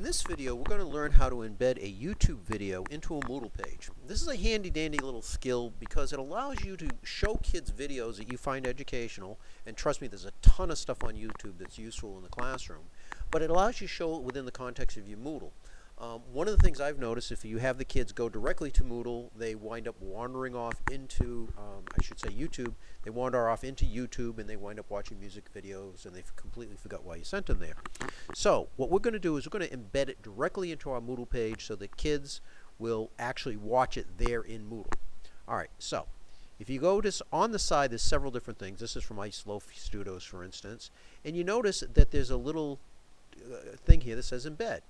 In this video, we're going to learn how to embed a YouTube video into a Moodle page. This is a handy-dandy little skill because it allows you to show kids videos that you find educational, and trust me, there's a ton of stuff on YouTube that's useful in the classroom, but it allows you to show it within the context of your Moodle. One of the things I've noticed, if you have the kids go directly to Moodle, they wind up wandering off into, YouTube. They wander off into YouTube and they wind up watching music videos and they completely forgot why you sent them there. So what we're going to do is we're going to embed it directly into our Moodle page so that kids will actually watch it there in Moodle. Alright, so if you go to on the side, there's several different things. This is from Ice Loaf Studios, for instance, and you notice that there's a little thing here that says embed.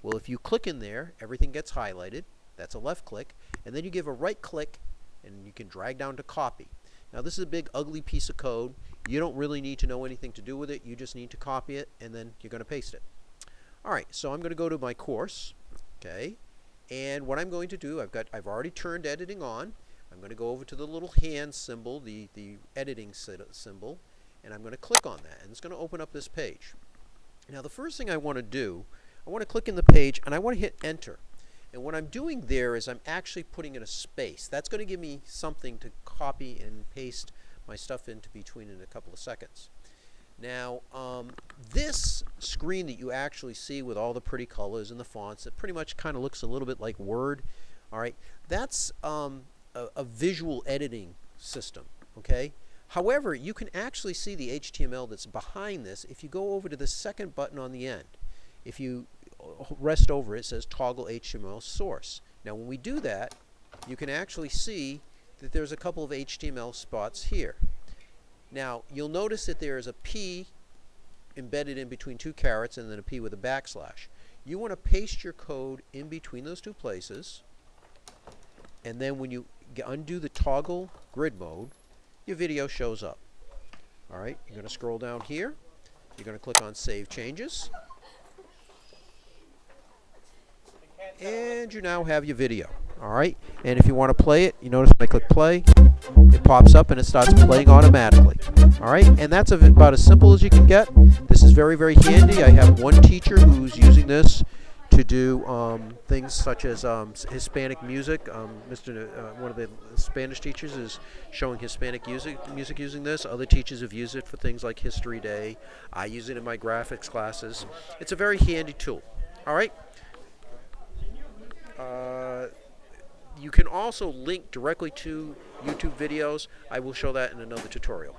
Well, if you click in there, everything gets highlighted. That's a left click. And then you give a right click, and you can drag down to copy. Now, this is a big, ugly piece of code. You don't really need to know anything to do with it. You just need to copy it, and then you're going to paste it. All right, so I'm going to go to my course. Okay, and what I'm going to do, I've already turned editing on. I'm going to go over to the little hand symbol, the editing symbol, and I'm going to click on that, and it's going to open up this page. Now, the first thing I want to do, I want to click in the page and I want to hit enter. And what I'm doing there is I'm actually putting in a space. That's going to give me something to copy and paste my stuff into between in a couple of seconds. Now, this screen that you actually see with all the pretty colors and the fonts, it pretty much kind of looks a little bit like Word. All right, that's a visual editing system. Okay. However, you can actually see the HTML that's behind this if you go over to the second button on the end. If you rest over it, it says toggle HTML source. Now when we do that, you can actually see that there's a couple of HTML spots here. Now you'll notice that there is a P embedded in between two carets and then a P with a backslash. You want to paste your code in between those two places, and then when you undo the toggle grid mode, your video shows up. Alright, you're going to scroll down here, you're going to click on Save Changes, and you now have your video. Alright, and if you want to play it, you notice when I click play, it pops up and it starts playing automatically. Alright, and that's about as simple as you can get. This is very, very handy. I have one teacher who's using this to do things such as Hispanic music. One of the Spanish teachers is showing Hispanic music using this. Other teachers have used it for things like History Day. I use it in my graphics classes. It's a very handy tool. Alright. You can also link directly to YouTube videos. I will show that in another tutorial.